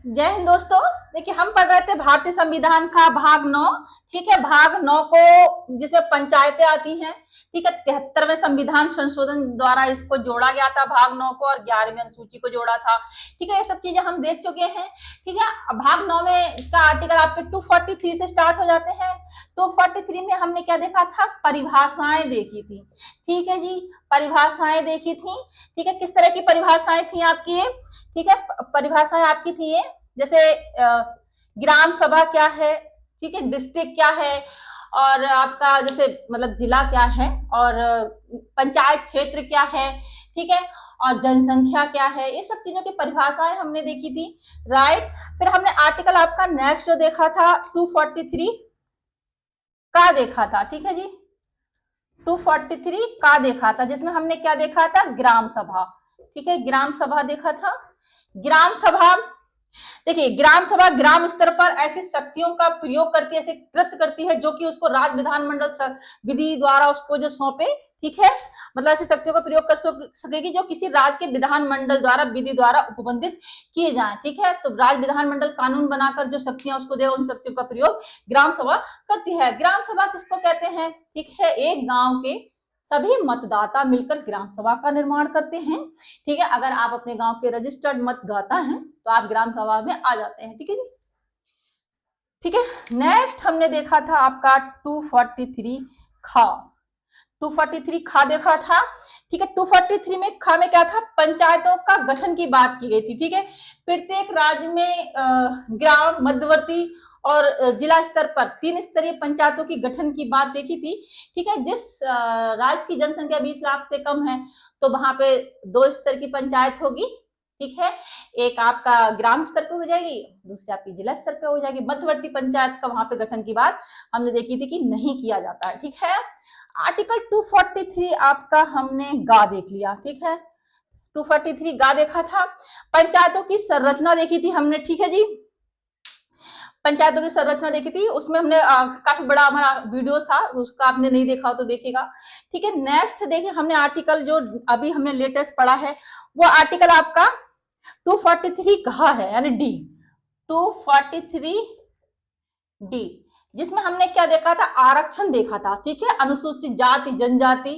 जय हिंद दोस्तों। देखिए, हम पढ़ रहे थे भारतीय संविधान का भाग 9। ठीक है, भाग 9 को जिसमें पंचायतें आती हैं। ठीक है, 73वें संविधान संशोधन द्वारा इसको जोड़ा गया था भाग 9 को, और 11वीं अनुसूची को जोड़ा था। ठीक है, ये सब चीजें हम देख चुके हैं। ठीक है, भाग 9 में का आर्टिकल आपके 243 से स्टार्ट हो जाते हैं। 243 में हमने क्या देखा था? परिभाषाएं देखी थी। ठीक है जी, परिभाषाएं देखी थी। ठीक है, किस तरह की परिभाषाएं थी आपकी? ठीक है, परिभाषाएं आपकी थी ये, जैसे ग्राम सभा क्या है, ठीक है, डिस्ट्रिक्ट क्या है, और आपका जैसे मतलब जिला क्या है, और पंचायत क्षेत्र क्या है, ठीक है, और जनसंख्या क्या है, ये सब चीजों की परिभाषाएं हमने देखी थी। राइट। फिर हमने आर्टिकल आपका नेक्स्ट जो देखा था 243 का देखा था। ठीक है जी, 243 का देखा था, जिसमें हमने क्या देखा था? ग्राम सभा। ठीक है, ग्राम सभा देखा था। ग्राम सभा, देखिए, ग्राम सभा ग्राम स्तर पर ऐसी शक्तियों का प्रयोग करती है, ऐसे कृत्य करती है जो कि उसको राज्य विधानमंडल विधि द्वारा उसको जो सौंपे। ठीक है, मतलब ऐसी शक्तियों का प्रयोग कर सकेगी जो किसी राज्य के विधानमंडल द्वारा विधि द्वारा उपबंधित किए जाए। ठीक है, तो राज्य विधानमंडल कानून बनाकर जो शक्तियां उसको दे, उन शक्तियों का प्रयोग ग्राम सभा करती है। ग्राम सभा किसको कहते हैं? ठीक है, एक गांव के सभी मतदाता मिलकर ग्राम सभा का निर्माण करते हैं। ठीक है, अगर आप अपने गांव के रजिस्टर्ड मतदाता हैं तो आप ग्राम सभा में आ जाते हैं। ठीक है जी। ठीक है, नेक्स्ट हमने देखा था आपका 243 खा। 243 खा देखा था। ठीक है, 243 में खा में क्या था? पंचायतों का गठन की बात की गई थी। ठीक है, प्रत्येक राज्य में ग्राम, मध्यवर्ती और जिला स्तर पर 3 स्तरीय पंचायतों की गठन की बात देखी थी। ठीक है, जिस राज्य की जनसंख्या 20 लाख से कम है तो वहां पे 2 स्तर की पंचायत होगी। ठीक है, एक आपका ग्राम स्तर पे हो जाएगी, दूसरी आपकी जिला स्तर पे हो जाएगी। मध्यवर्ती पंचायत का वहां पे गठन की बात हमने देखी थी कि नहीं किया जाता है। ठीक है, आर्टिकल 243 आपका हमने गा देख लिया। ठीक है, 243 गा देखा था। पंचायतों की संरचना देखी थी हमने। ठीक है जी, पंचायतों की संरचना देखी थी, उसमें हमने काफी बड़ा हमारा वीडियो था, उसका आपने नहीं देखा हो तो देखेगा। ठीक है, नेक्स्ट देखिए, हमने आर्टिकल जो अभी हमने लेटेस्ट पढ़ा है वो आर्टिकल आपका 243 कहा है, यानी डी, 243 डी, जिसमें हमने क्या देखा था? आरक्षण देखा था। ठीक है, अनुसूचित जाति जनजाति,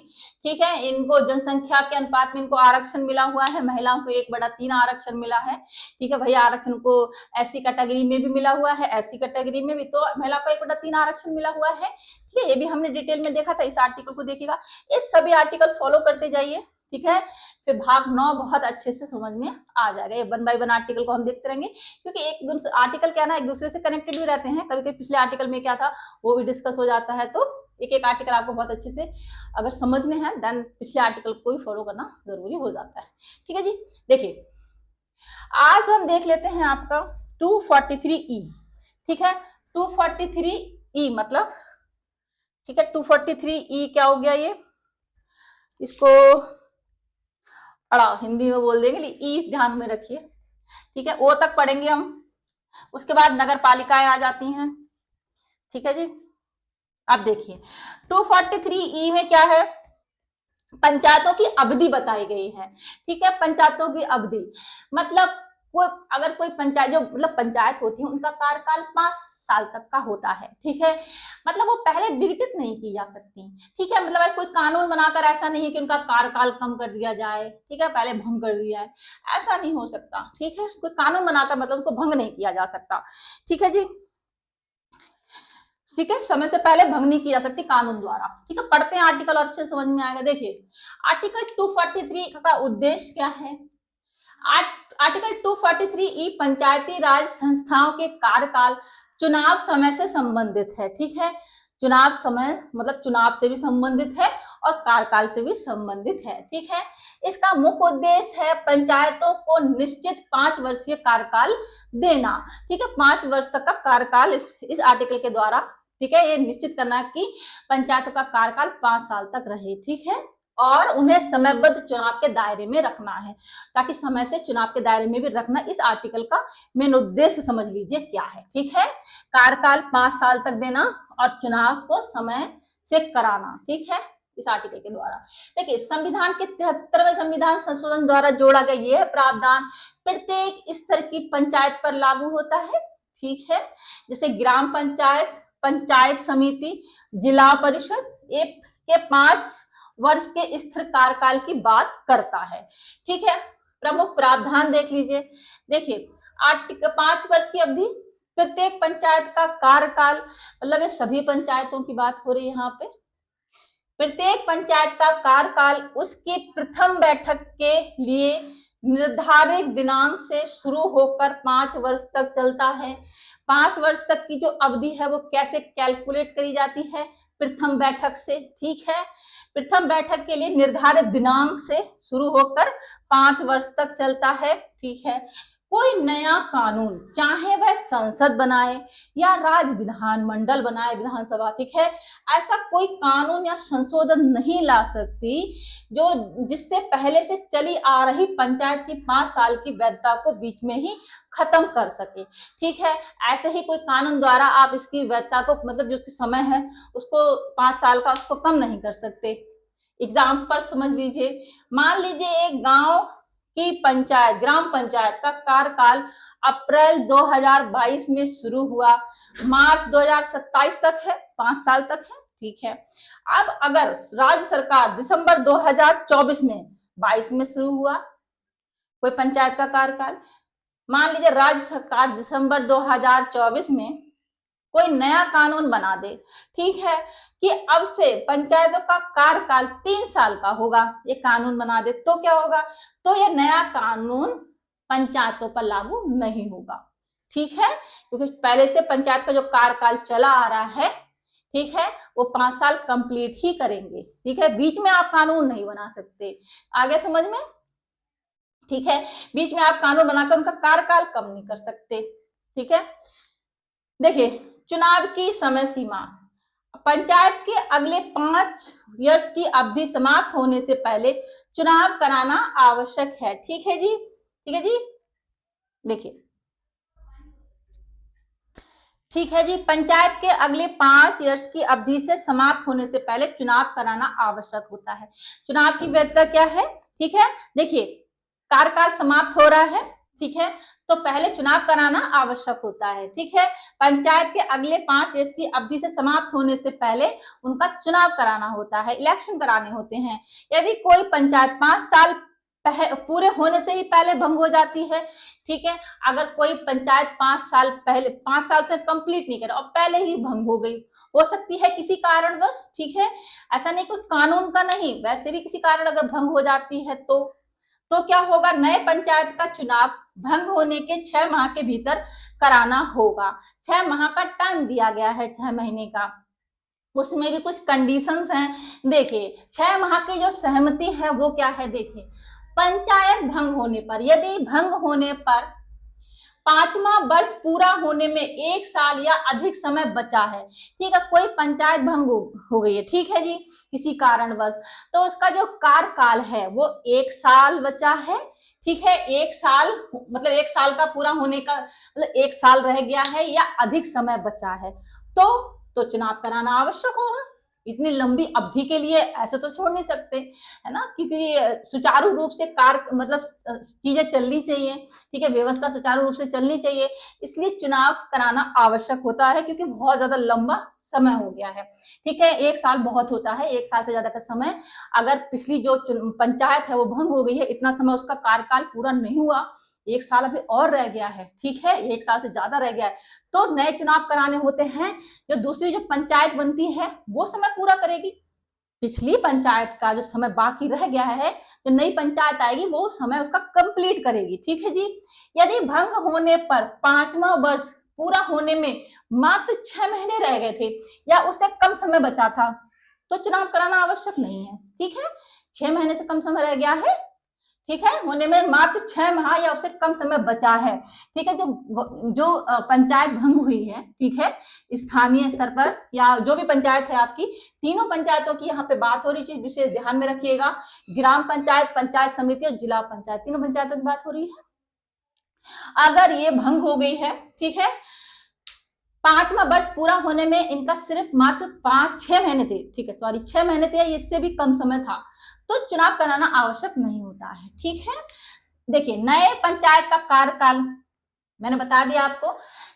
ठीक है, इनको जनसंख्या के अनुपात में इनको आरक्षण मिला हुआ है। महिलाओं को 1/3 आरक्षण मिला है। ठीक है भैया, आरक्षण को एससी कैटेगरी में भी मिला हुआ है, एससी कैटेगरी में भी तो महिला को 1/3 आरक्षण मिला हुआ है। ठीक है, ये भी हमने डिटेल में देखा था, इस आर्टिकल को देखिएगा। इस सभी आर्टिकल फॉलो करते जाइए। ठीक है, फिर भाग 9 बहुत अच्छे से समझ में आ जाएगा। ये 1 बाय 1 आर्टिकल को हम देखते रहेंगे, क्योंकि एक दूसरे आर्टिकल क्या ना एक दूसरे से कनेक्टेड भी रहते हैं। कभी कभी पिछले आर्टिकल में क्या था वो भी डिस्कस हो जाता है, तो एक एक आर्टिकल आपको बहुत अच्छे से अगर समझने हैं देन पिछले आर्टिकल को भी फॉलो करना जरूरी हो जाता है। ठीक है जी, देखिए आज हम देख लेते हैं आपका 243E। ठीक है, 243E मतलब, ठीक है, 243E क्या हो गया? ये इसको अड़ा हिंदी में बोल देंगे, ई ध्यान में रखिए। ठीक है, ओ तक पढ़ेंगे हम, उसके बाद नगर पालिकाएं आ जाती हैं। ठीक है जी, अब देखिए 243E में क्या है? पंचायतों की अवधि बताई गई है। ठीक है, पंचायतों की अवधि मतलब अगर कोई पंचायत, जो मतलब पंचायत होती है, उनका कार्यकाल 5 साल तक का होता है। ठीक है, मतलब वो पहले विघटित नहीं की जा सकती। ठीक है, मतलब कोई कानून बनाकर ऐसा नहीं है कि उनका कार्यकाल कम कर दिया जाए, ठीक है, पहले भंग कर दिया है, ऐसा नहीं हो सकता। ठीक है, कोई कानून बनाकर मतलब उसको भंग नहीं किया जा सकता। ठीक है जी, ठीक है, समय से पहले भंग नहीं की जा सकती कानून द्वारा। ठीक है, पढ़ते हैं आर्टिकल और अच्छे समझ में आएगा। देखिए आर्टिकल 243 का उद्देश्य क्या है? आर्टिकल 243E पंचायती राज संस्थाओं के कार्यकाल चुनाव समय से संबंधित है। ठीक है, चुनाव समय मतलब चुनाव से भी संबंधित है और कार्यकाल से भी संबंधित है। ठीक है, इसका मुख्य उद्देश्य है पंचायतों को निश्चित 5 वर्षीय कार्यकाल देना। ठीक है, 5 वर्ष तक का कार्यकाल इस आर्टिकल के द्वारा, ठीक है, ये निश्चित करना कि पंचायतों का कार्यकाल 5 साल तक रहे। ठीक है, और उन्हें समयबद्ध चुनाव के दायरे में रखना है, ताकि समय से चुनाव के दायरे में भी रखना इस आर्टिकल का मेन उद्देश्य समझ लीजिए क्या है। ठीक है, कार्यकाल 5 साल तक देना और चुनाव को समय से कराना। ठीक है, इस आर्टिकल के द्वारा। देखिए, संविधान के 73वें संविधान संशोधन द्वारा जोड़ा गया यह प्रावधान प्रत्येक स्तर की पंचायत पर लागू होता है। ठीक है, जैसे ग्राम पंचायत, पंचायत समिति, जिला परिषद के 5 वर्ष के स्थिर कार्यकाल की बात करता है। ठीक है, प्रमुख प्रावधान देख लीजिए। देखिए, 5 वर्ष की अवधि, प्रत्येक पंचायत का कार्यकाल, मतलब ये सभी पंचायतों की बात हो रही है यहाँ पे। प्रत्येक पंचायत का कार्यकाल उसकी प्रथम बैठक के लिए निर्धारित दिनांक से शुरू होकर 5 वर्ष तक चलता है। 5 वर्ष तक की जो अवधि है वो कैसे कैलकुलेट करी जाती है? प्रथम बैठक से। ठीक है, प्रथम बैठक के लिए निर्धारित दिनांक से शुरू होकर 5 वर्ष तक चलता है। ठीक है, कोई नया कानून चाहे वह संसद बनाए या राज्य विधानमंडल बनाए, विधानसभा, ठीक है, ऐसा कोई कानून या संशोधन नहीं ला सकती जो जिससे पहले से चली आ रही पंचायत की 5 साल की वैधता को बीच में ही खत्म कर सके। ठीक है, ऐसे ही कोई कानून द्वारा आप इसकी वैधता को, मतलब जो समय है उसको 5 साल का, उसको कम नहीं कर सकते। एग्जाम्पल समझ लीजिए, मान लीजिए एक गांव की पंचायत, ग्राम पंचायत का कार्यकाल अप्रैल 2022 में शुरू हुआ, मार्च 2027 तक है, 5 साल तक है। ठीक है, अब अगर राज्य सरकार दिसंबर 2024 में, 22 में शुरू हुआ कोई पंचायत का कार्यकाल, मान लीजिए राज्य सरकार दिसंबर 2024 में कोई नया कानून बना दे, ठीक है, कि अब से पंचायतों का कार्यकाल 3 साल का होगा, ये कानून बना दे, तो क्या होगा? तो ये नया कानून पंचायतों पर लागू नहीं होगा। ठीक है, क्योंकि पहले से पंचायत का जो कार्यकाल चला आ रहा है, ठीक है, वो 5 साल कंप्लीट ही करेंगे। ठीक है, बीच में आप कानून नहीं बना सकते। आगे समझ में? ठीक है, बीच में आप कानून बनाकर उनका कार्यकाल कम नहीं कर सकते। ठीक है, देखिए, चुनाव की समय सीमा, पंचायत के अगले 5 वर्ष की अवधि समाप्त होने से पहले चुनाव कराना आवश्यक है। ठीक है जी, ठीक है जी, देखिए, ठीक है जी, पंचायत के अगले 5 वर्ष की अवधि से समाप्त होने से पहले चुनाव कराना आवश्यक होता है। चुनाव की वैधता क्या है? ठीक है, देखिए, कार्यकाल समाप्त हो रहा है, ठीक है, तो पहले चुनाव कराना आवश्यक होता है। ठीक है, पंचायत के अगले 5 वर्ष की अवधि से समाप्त होने से पहले उनका चुनाव कराना होता है, इलेक्शन कराने होते हैं। यदि कोई पंचायत 5 साल पूरे होने से ही पहले भंग हो जाती है, ठीक है, अगर कोई पंचायत 5 साल पहले, 5 साल से कंप्लीट नहीं करे और पहले ही भंग हो गई, हो सकती है किसी कारणवश, ठीक है, ऐसा नहीं कोई कानून का नहीं, वैसे भी किसी कारण अगर भंग हो जाती है तो क्या होगा? नए पंचायत का चुनाव भंग होने के 6 माह के भीतर कराना होगा। 6 माह का टाइम दिया गया है, 6 महीने का, उसमें भी कुछ कंडीशंस हैं। देखिए, 6 माह की जो सहमति है वो क्या है? देखिए, पंचायत भंग होने पर, यदि भंग होने पर 5वां वर्ष पूरा होने में 1 साल या अधिक समय बचा है, ठीक है, कोई पंचायत भंग हो गई है, ठीक है जी, किसी कारणवश, तो उसका जो कार्यकाल है वो 1 साल बचा है। ठीक है, 1 साल, मतलब 1 साल का पूरा होने का, मतलब 1 साल रह गया है या अधिक समय बचा है, तो चुनाव कराना आवश्यक होगा। इतनी लंबी अवधि के लिए ऐसे तो छोड़ नहीं सकते, है ना, क्योंकि सुचारू रूप से कार्य, मतलब चीजें चलनी चाहिए, ठीक है, व्यवस्था सुचारू रूप से चलनी चाहिए, इसलिए चुनाव कराना आवश्यक होता है, क्योंकि बहुत ज्यादा लंबा समय हो गया है। ठीक है, 1 साल बहुत होता है, 1 साल से ज्यादा का समय, अगर पिछली जो पंचायत है वो भंग हो गई है, इतना समय उसका कार्यकाल पूरा नहीं हुआ, 1 साल अभी और रह गया है, ठीक है, 1 साल से ज्यादा रह गया है, तो नए चुनाव कराने होते हैं। जो दूसरी जो पंचायत बनती है वो समय पूरा करेगी, पिछली पंचायत का जो समय बाकी रह गया है, जो नई पंचायत आएगी वो समय उसका कंप्लीट करेगी। ठीक है जी, यदि भंग होने पर 5वां वर्ष पूरा होने में मात्र 6 महीने रह गए थे या उससे कम समय बचा था, तो चुनाव कराना आवश्यक नहीं है। ठीक है, 6 महीने से कम समय रह गया है, ठीक है, होने में मात्र 6 माह या उससे कम समय बचा है, ठीक है, जो पंचायत भंग हुई है, ठीक है, स्थानीय स्तर पर या जो भी पंचायत है आपकी, तीनों पंचायतों की यहाँ पे बात हो रही है, विशेष ध्यान में रखिएगा, ग्राम पंचायत, पंचायत समिति और जिला पंचायत, तीनों पंचायतों की बात हो रही है। अगर ये भंग हो गई है, ठीक है, 5वां वर्ष पूरा होने में इनका सिर्फ मात्र 5-6 महीने थे, ठीक है, सॉरी 6 महीने थे, इससे भी कम समय था, तो चुनाव कराना आवश्यक नहीं होता है। ठीक है, देखिए नए पंचायत का कार्यकाल मैंने बता दिया आपको,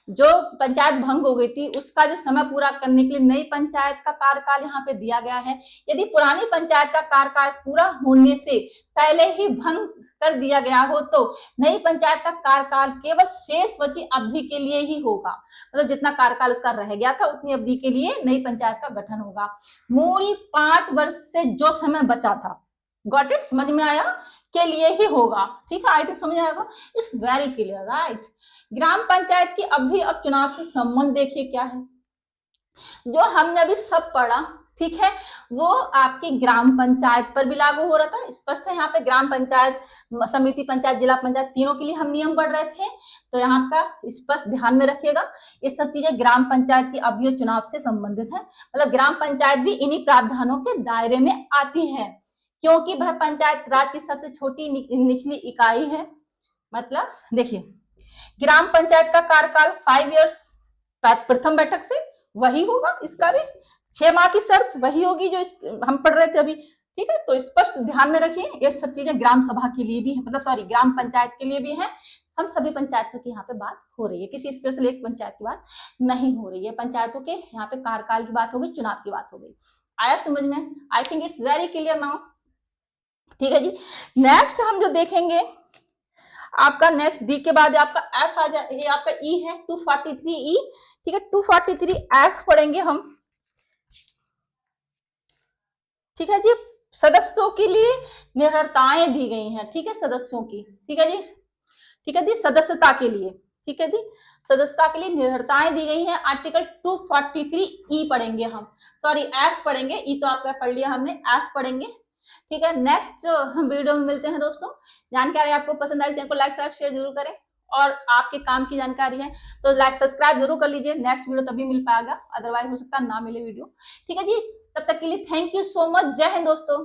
जो पंचायत भंग हो गई थी उसका जो समय पूरा करने के लिए नई पंचायत का कार्यकाल यहाँ पे दिया गया है। यदि पुरानी पंचायत का कार्यकाल पूरा होने से पहले ही भंग कर दिया गया हो तो नई पंचायत का कार्यकाल केवल शेष बची अवधि के लिए ही होगा, मतलब जितना कार्यकाल उसका रह गया था उतनी अवधि के लिए नई पंचायत का गठन होगा। मूल 5 वर्ष से जो समय बचा था, गॉट इट, समझ में आया, के लिए ही होगा। ठीक है, आई थिंक समझ आएगा, इट्स वेरी क्लियर, राइट। ग्राम पंचायत की अवधि अब चुनाव से संबंध देखिए क्या है, जो हमने अभी सब पढ़ा, ठीक है, वो आपकी ग्राम पंचायत पर भी लागू हो रहा था, स्पष्ट है यहाँ पे। ग्राम पंचायत समिति, पंचायत, जिला पंचायत, तीनों के लिए हम नियम पढ़ रहे थे, तो यहाँ का स्पष्ट ध्यान में रखिएगा। ये सब चीजें ग्राम पंचायत की अवधि चुनाव से संबंधित है, मतलब ग्राम पंचायत भी इन्हीं प्रावधानों के दायरे में आती है, क्योंकि वह पंचायत राज की सबसे छोटी निचली इकाई है। मतलब देखिए, ग्राम पंचायत का कार्यकाल 5 इयर्स प्रथम बैठक से वही होगा, इसका भी 6 माह की शर्त वही होगी जो हम पढ़ रहे थे अभी। ठीक है, तो स्पष्ट ध्यान में रखिए, ये सब चीजें ग्राम सभा के लिए भी है, मतलब सॉरी ग्राम पंचायत के लिए भी है। हम सभी पंचायतों की यहाँ पे बात हो रही है, किसी स्पेशल एक पंचायत की बात नहीं हो रही है। पंचायतों के यहाँ पे कार्यकाल की बात हो गई, चुनाव की बात हो गई। आया समझ में? I think it's very clear now. ठीक है जी, नेक्स्ट हम जो देखेंगे, आपका नेक्स्ट डी के बाद आपका एफ आ जाए, ये आपका ई है 243 ई। ठीक है, 243 एफ पढ़ेंगे हम। ठीक है जी, सदस्यों के लिए निरर्ताएं दी गई हैं, ठीक है, सदस्यों की, ठीक है जी, ठीक है जी, सदस्यता के लिए, ठीक है जी, सदस्यता के लिए निरर्ताएं दी गई हैं। आर्टिकल 243 ई पढ़ेंगे हम, सॉरी एफ पढ़ेंगे, ई तो आपका पढ़ लिया हमने, एफ पढ़ेंगे। ठीक है, नेक्स्ट हम वीडियो में मिलते हैं दोस्तों। जानकारी आपको पसंद आई, चैनल को लाइक शेयर जरूर करें, और आपके काम की जानकारी है तो लाइक सब्सक्राइब जरूर कर लीजिए। नेक्स्ट वीडियो तभी मिल पाएगा, अदरवाइज हो सकता है ना मिले वीडियो। ठीक है जी, तब तक के लिए थैंक यू सो मच, जय हिंद दोस्तों।